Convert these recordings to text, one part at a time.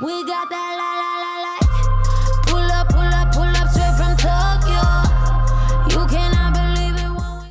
We got that la la la like. Pull up, pull up, pull up straight from Tokyo. You cannot believe it when we.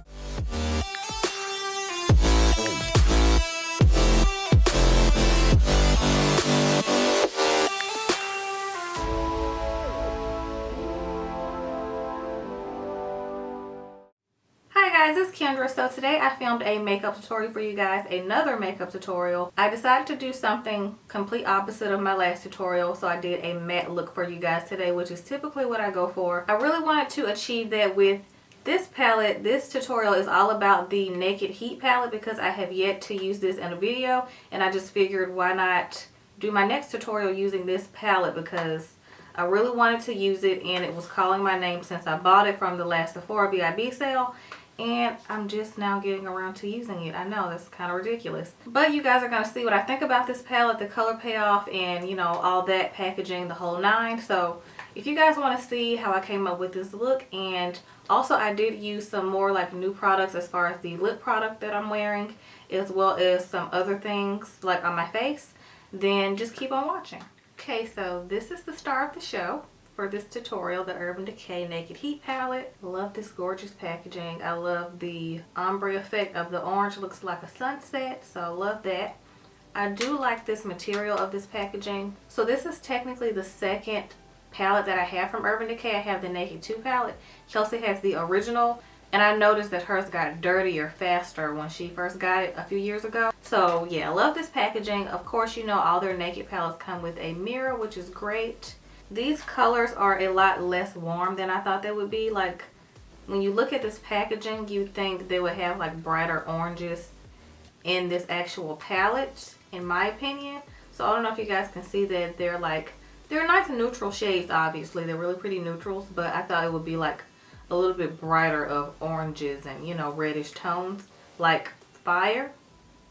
Hi guys, it's Kendra. So today I filmed a makeup tutorial for you guys, another makeup tutorial. I decided to do something complete opposite of my last tutorial, so I did a matte look for you guys today, which is typically what I go for. I really wanted to achieve that with this palette. This tutorial is all about the Naked Heat palette because I have yet to use this in a video, and I just figured why not do my next tutorial using this palette because I really wanted to use it and it was calling my name since I bought it from the last Sephora BIB sale. And I'm just now getting around to using it. I know, that's kind of ridiculous. But you guys are going to see what I think about this palette, the color payoff, and, you know, all that packaging, the whole nine. So if you guys want to see how I came up with this look, and also I did use some more like new products as far as the lip product that I'm wearing, as well as some other things like on my face, then just keep on watching. Okay, so this is the star of the show for this tutorial, the Urban Decay Naked Heat palette. Love this gorgeous packaging. I love the ombre effect of the orange. Looks like a sunset, so I love that. I do like this material of this packaging. So this is technically the second palette that I have from Urban Decay. I have the Naked 2 palette. Kelsey has the original, and I noticed that hers got dirtier faster when she first got it a few years ago. So yeah, I love this packaging. Of course, you know all their Naked palettes come with a mirror, which is great. These colors are a lot less warm than I thought they would be. Like, when you look at this packaging, you'd think they would have like brighter oranges in this actual palette, in my opinion. So I don't know if you guys can see that they're nice neutral shades, obviously. They're really pretty neutrals, but I thought it would be like a little bit brighter of oranges and, you know, reddish tones, like fire,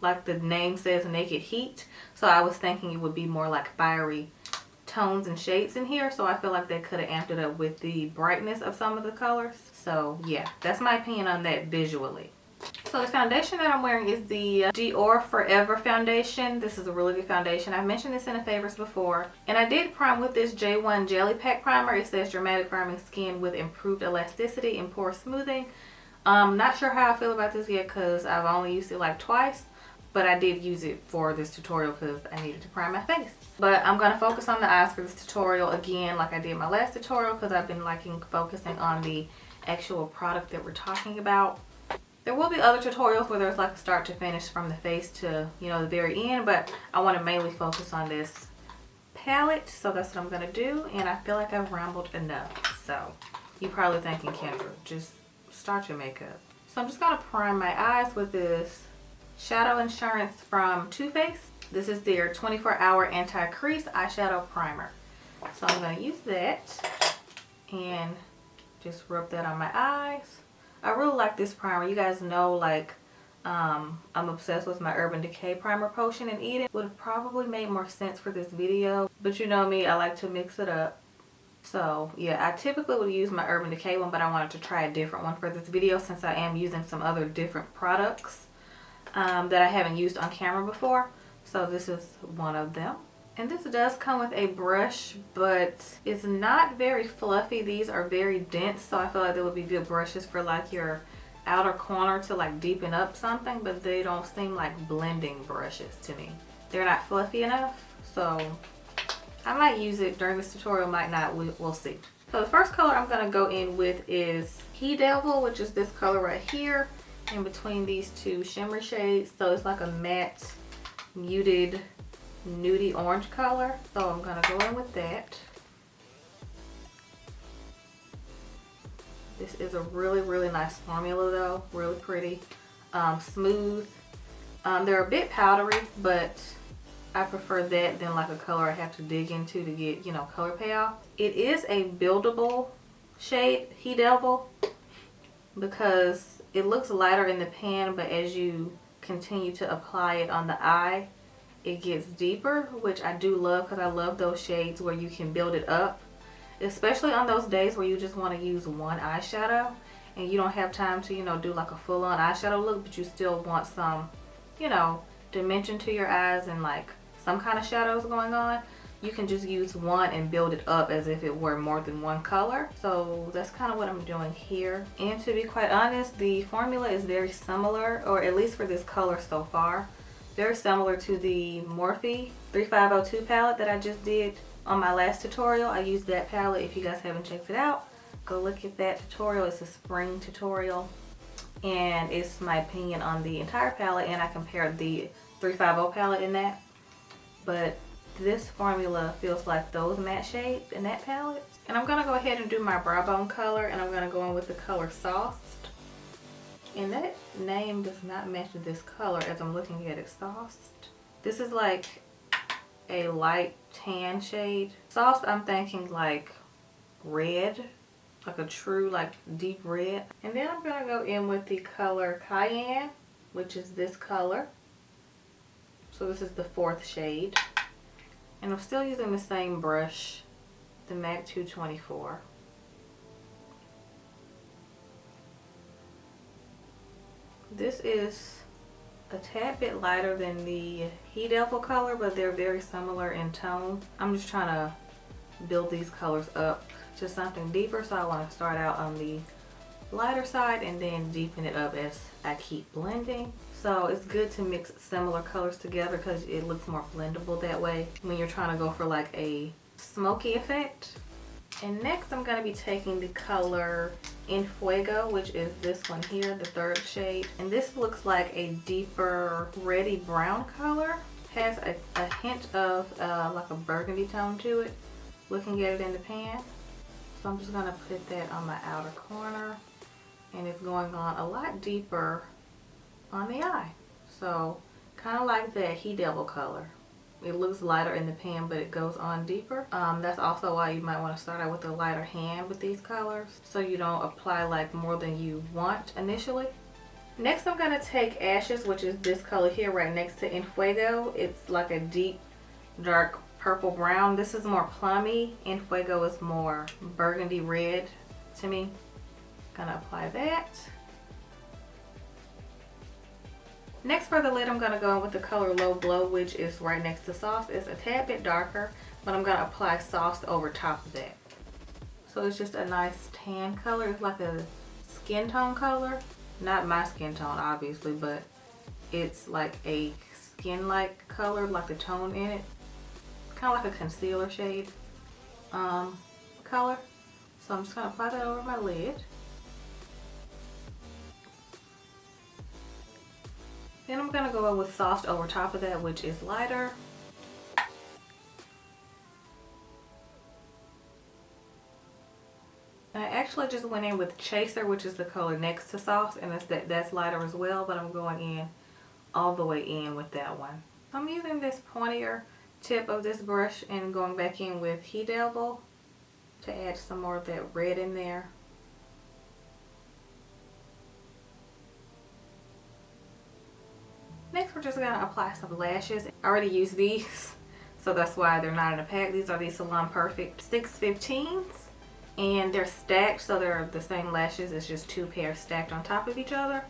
like the name says, Naked Heat. So I was thinking it would be more like fiery tones and shades in here, so I feel like they could have amped it up with the brightness of some of the colors. So yeah, that's my opinion on that visually. So the foundation that I'm wearing is the Dior Forever foundation. This is a really good foundation. I've mentioned this in the favorites before, and I did prime with this J1 Jelly Pack primer. It says dramatic firming skin with improved elasticity and pore smoothing. Not sure how I feel about this yet because I've only used it like twice, but I did use it for this tutorial because I needed to prime my face. But I'm going to focus on the eyes for this tutorial again like I did my last tutorial because I've been liking focusing on the actual product that we're talking about. There will be other tutorials where there's like a start to finish from the face to, you know, the very end, but I want to mainly focus on this palette, so that's what I'm going to do, and I feel like I've rambled enough. So you're probably thinking, Kendra, just start your makeup. So I'm just going to prime my eyes with this Shadow Insurance from Too Faced. This is their 24-hour anti-crease eyeshadow primer. So I'm going to use that and just rub that on my eyes. I really like this primer. You guys know, like, I'm obsessed with my Urban Decay primer potion, and Eden would have probably made more sense for this video. But you know me, I like to mix it up. So yeah, I typically would use my Urban Decay one, but I wanted to try a different one for this video since I am using some other different products that I haven't used on camera before. So this is one of them. And this does come with a brush, but it's not very fluffy. These are very dense, so I feel like they would be good brushes for like your outer corner to like deepen up something, but they don't seem like blending brushes to me. They're not fluffy enough, so I might use it during this tutorial, might not, we'll see. So the first color I'm gonna go in with is He Devil, which is this color right here in between these two shimmer shades. So it's like a matte, muted, nudie orange color. So I'm gonna go in with that. This is a really nice formula though, really pretty, smooth. They're a bit powdery, but I prefer that than like a color I have to dig into to get, you know, color payoff. It is a buildable shade, He Devil, because it looks lighter in the pan, but as you continue to apply it on the eye, it gets deeper, which I do love because I love those shades where you can build it up, especially on those days where you just want to use one eyeshadow and you don't have time to, you know, do like a full-on eyeshadow look, but you still want some, you know, dimension to your eyes and like some kind of shadows going on. you can just use one and build it up as if it were more than one color. So that's kind of what I'm doing here. And to be quite honest, the formula is very similar, or at least for this color so far, very similar to the Morphe 3502 palette that I just did on my last tutorial. I used that palette. If you guys haven't checked it out, go look at that tutorial. It's a spring tutorial, and it's my opinion on the entire palette, and I compared the 350 palette in that. But this formula feels like those matte shades in that palette. And I'm going to go ahead and do my brow bone color, and I'm going to go in with the color Sauced. And that name does not match this color as I'm looking at it. Sauced. This is like a light tan shade. Sauced, I'm thinking like red, like a true like deep red. And then I'm going to go in with the color Cayenne, which is this color. So this is the 4th shade. And I'm still using the same brush, the MAC 224. This is a tad bit lighter than the He Devil color, but they're very similar in tone. I'm just trying to build these colors up to something deeper, so I want to start out on the lighter side and then deepen it up as I keep blending. So it's good to mix similar colors together because it looks more blendable that way when you're trying to go for like a smoky effect. And next I'm going to be taking the color En Fuego, which is this one here, the 3rd shade. And this looks like a deeper reddy brown color. Has a hint of like a burgundy tone to it, looking at it in the pan. So I'm just going to put that on my outer corner. And it's going on a lot deeper on the eye. So kind of like that He Devil color. It looks lighter in the pan, but it goes on deeper. That's also why you might want to start out with a lighter hand with these colors, so you don't apply like more than you want initially. Next I'm going to take Ashes, which is this color here right next to En Fuego. It's like a deep dark purple brown. This is more plummy. En Fuego is more burgundy red to me. Gonna apply that. Next for the lid, I'm gonna go in with the color Low Glow, which is right next to Sauced. It's a tad bit darker, but I'm gonna apply Sauced over top of that. So it's just a nice tan color. It's like a skin tone color. Not my skin tone, obviously, but it's like a skin-like color, like the tone in it. Kind of like a concealer shade color. So I'm just gonna apply that over my lid. Then I'm going to go in with Sauced over top of that, which is lighter. And I actually just went in with Chaser, which is the color next to Sauced, and that's lighter as well, but I'm going in all the way in with that one. I'm using this pointier tip of this brush and going back in with He Devil to add some more of that red in there. Next, we're just going to apply some lashes. I already used these, so that's why they're not in a pack. These are the Salon Perfect 615s, and they're stacked, so they're the same lashes. It's just 2 pairs stacked on top of each other.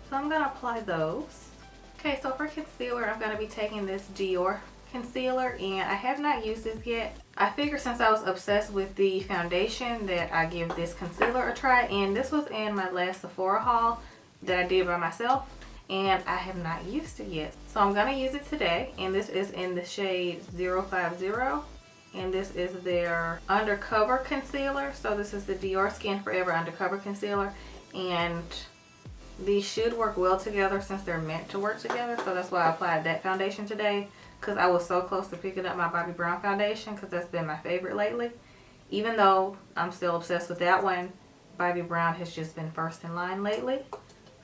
So I'm going to apply those. Okay, so for concealer, I'm going to be taking this Dior concealer, and I have not used this yet. I figured since I was obsessed with the foundation that I give this concealer a try, and this was in my last Sephora haul that I did by myself. And I have not used it yet. So I'm going to use it today. And this is in the shade 050. And this is their Undercover concealer. So this is the Dior Skin Forever Undercover concealer. And these should work well together since they're meant to work together. So that's why I applied that foundation today. Because I was so close to picking up my Bobbi Brown foundation. Because that's been my favorite lately. Even though I'm still obsessed with that one, Bobbi Brown has just been first in line lately.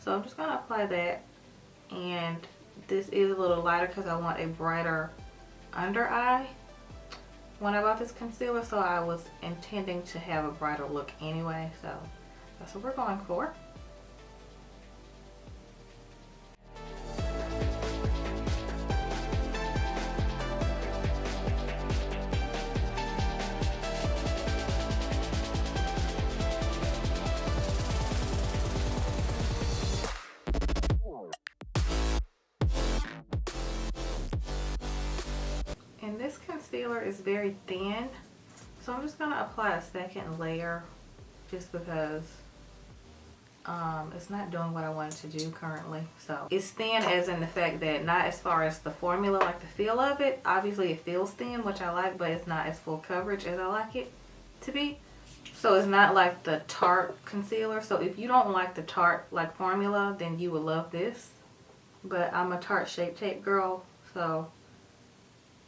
So I'm just going to apply that. And this is a little lighter because I want a brighter under eye when I bought this concealer, so I was intending to have a brighter look anyway, so that's what we're going for. And this concealer concealer is very thin. So I'm just going to apply a second layer just because it's not doing what I want it to do currently. So it's thin as in the fact that not as far as the formula, like the feel of it. Obviously it feels thin, which I like, but it's not as full coverage as I like it to be. So it's not like the Tarte concealer. So if you don't like the Tarte like formula, then you would love this. But I'm a Tarte Shape Tape girl, so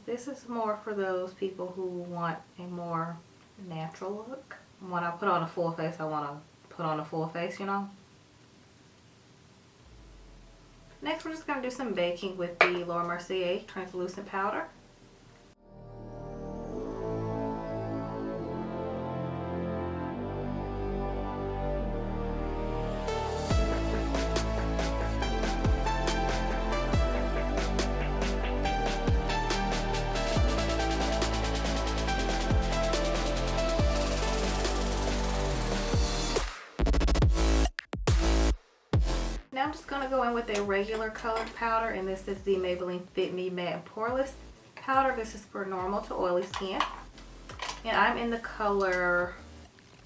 this is more for those people who want a more natural look. When I put on a full face, I want to put on a full face, you know. Next, we're just going to do some baking with the Mercier translucent powder. Now I'm just going to go in with a regular colored powder, and this is the Maybelline Fit Me Matte and Poreless powder. This is for normal to oily skin. And I'm in the color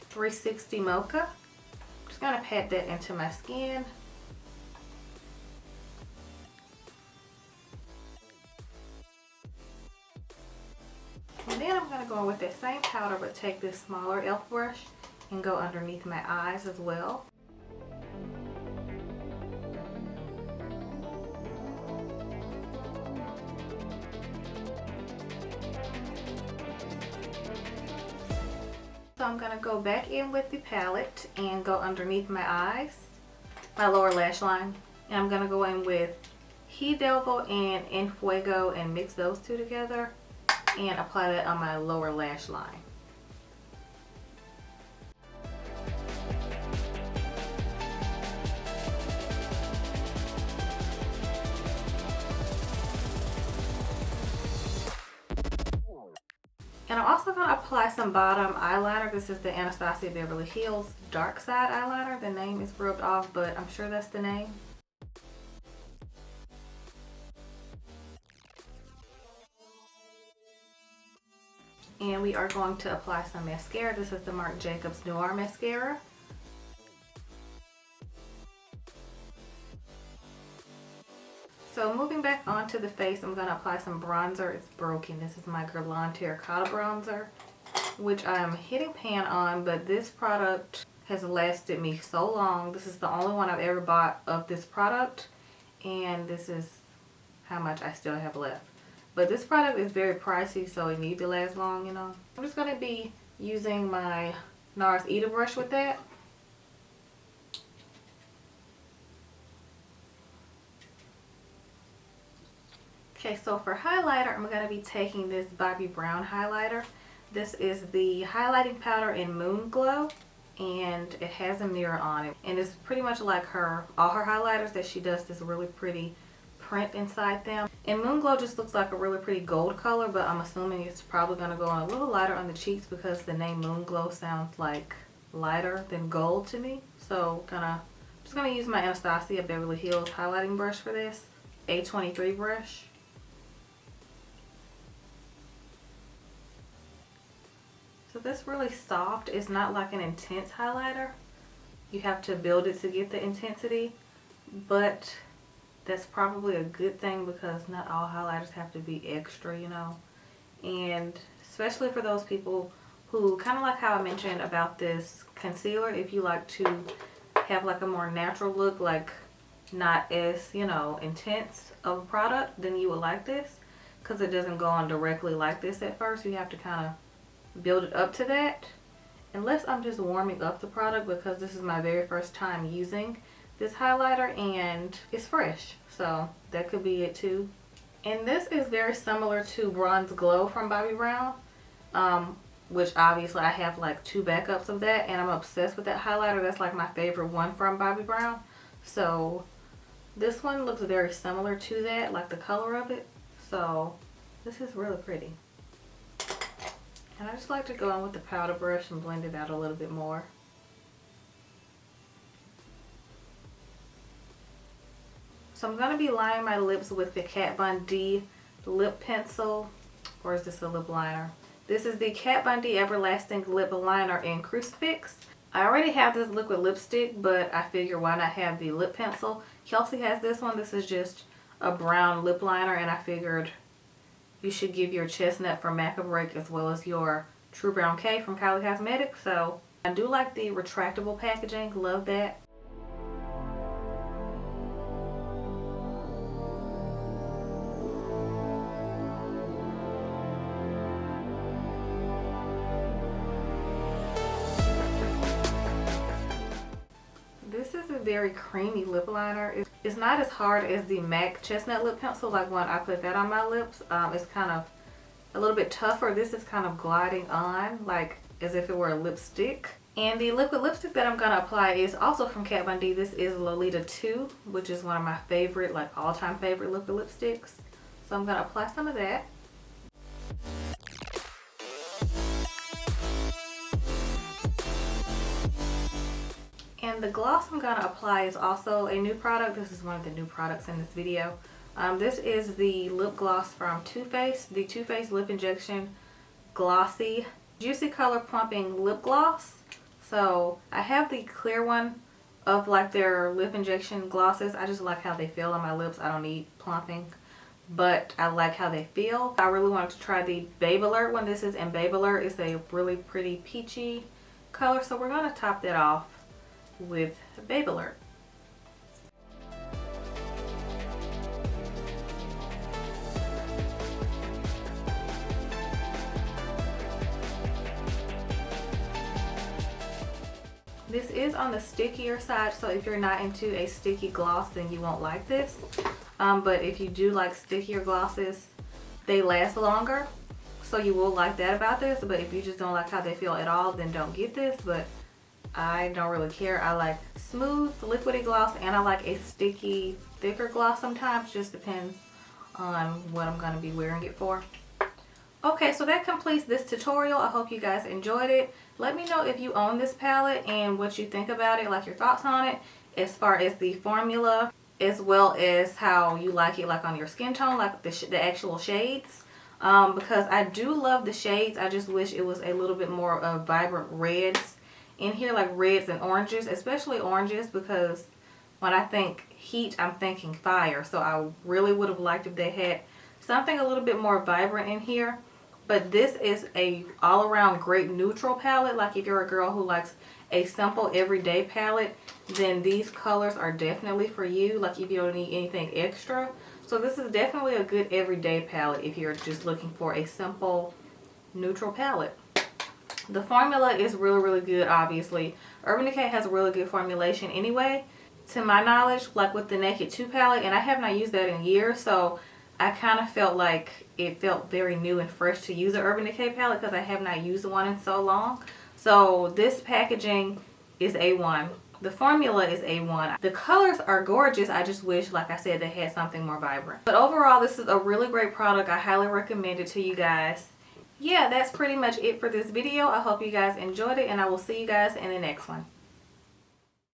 360 Mocha. I'm just going to pat that into my skin. And then I'm going to go in with that same powder, but take this smaller e.l.f. brush and go underneath my eyes as well. So I'm going to go back in with the palette and go underneath my eyes, my lower lash line. And I'm going to go in with Hidalgo and Enfuego and mix those two together and apply that on my lower lash line. And I'm also going to apply some bottom eyeliner. This is the Anastasia Beverly Hills Darkside eyeliner. The name is rubbed off, but I'm sure that's the name. And we are going to apply some mascara. This is the Marc Jacobs Noir mascara. So moving back onto the face, I'm going to apply some bronzer. It's broken. This is my Guerlain Terracotta bronzer, which I'm hitting pan on, but this product has lasted me so long. This is the only one I've ever bought of this product, and this is how much I still have left. But this product is very pricey, so it needs to last long, you know. I'm just going to be using my NARS Eater brush with that. Okay, so for highlighter, I'm going to be taking this Bobbi Brown highlighter. This is the highlighting powder in Moon Glow, and it has a mirror on it. And it's pretty much like all her highlighters, that she does this really pretty print inside them. And Moon Glow just looks like a really pretty gold color, but I'm assuming it's probably going to go on a little lighter on the cheeks because the name Moon Glow sounds like lighter than gold to me. So just going to use my Anastasia Beverly Hills highlighting brush for this, A23 brush. So this really soft. It's not like an intense highlighter. You have to build it to get the intensity, but that's probably a good thing because not all highlighters have to be extra, you know. And especially for those people who, kind of like how I mentioned about this concealer, if you like to have like a more natural look, like not as, you know, intense of a product, then you would like this because it doesn't go on directly like this at first. You have to kind of build it up to that, unless I'm just warming up the product, because this is my very first time using this highlighter and it's fresh, so that could be it too. And this is very similar to Bronze Glow from Bobbi Brown, which obviously I have like 2 backups of that, and I'm obsessed with that highlighter. That's like my favorite one from Bobbi Brown. So this one looks very similar to that, like the color of it. So this is really pretty. And I just like to go in with the powder brush and blend it out a little bit more. So I'm going to be lining my lips with the Kat Von D lip pencil Or is this a lip liner? This is the Kat Von D Everlasting Lip Liner in Crucifix. I already have this liquid lipstick, but I figure why not have the lip pencil. Kelsey has this one. This is just a brown lip liner, and I figured you should give your chestnut from MAC a break as well as your True Brown K from Kylie Cosmetics. So I do like the retractable packaging. Love that. This is a very creamy lip liner. It's not as hard as the MAC Chestnut Lip Pencil. Like when I put that on my lips, it's kind of a little bit tougher. This is kind of gliding on like as if it were a lipstick. And the liquid lipstick that I'm going to apply is also from Kat Von D. This is Lolita 2, which is one of my favorite, like all-time favorite liquid lipsticks. So I'm going to apply some of that. And the gloss I'm going to apply is also a new product. This is one of the new products in this video. This is the lip gloss from Too Faced, the Too Faced Lip Injection Glossy Juicy Color Plumping Lip Gloss. So I have the clear one of like their lip injection glosses. I just like how they feel on my lips. I don't need plumping, but I like how they feel. I really wanted to try the Babe Alert one. This is in Babe Alert. It's a really pretty peachy color. So we're going to top that off with Babe Alert. This is on the stickier side, so if you're not into a sticky gloss, then you won't like this. But if you do like stickier glosses, they last longer, so you will like that about this. But if you just don't like how they feel at all, then don't get this. But I don't really care. I like smooth, liquidy gloss, and I like a sticky, thicker gloss sometimes. Just depends on what I'm going to be wearing it for. Okay, so that completes this tutorial. I hope you guys enjoyed it. Let me know if you own this palette and what you think about it, like your thoughts on it, as far as the formula, as well as how you like it, like on your skin tone, like the actual shades. Because I do love the shades. I just wish it was a little bit more of vibrant reds in here, like reds and oranges, especially oranges, because when I think heat, I'm thinking fire. So I really would have liked if they had something a little bit more vibrant in here. But this is a all-around great neutral palette. Like if you're a girl who likes a simple everyday palette, then these colors are definitely for you. Like if you don't need anything extra. So this is definitely a good everyday palette if you're just looking for a simple neutral palette. The formula is really, really good, obviously. Urban Decay has a really good formulation anyway, to my knowledge, like with the Naked 2 palette. And I have not used that in years, so I kind of felt like it felt very new and fresh to use an Urban Decay palette because I have not used one in so long. So this packaging is A1. The formula is A1. The colors are gorgeous. I just wish, like I said, they had something more vibrant. But overall, this is a really great product. I highly recommend it to you guys. Yeah, that's pretty much it for this video. I hope you guys enjoyed it, and I will see you guys in the next one.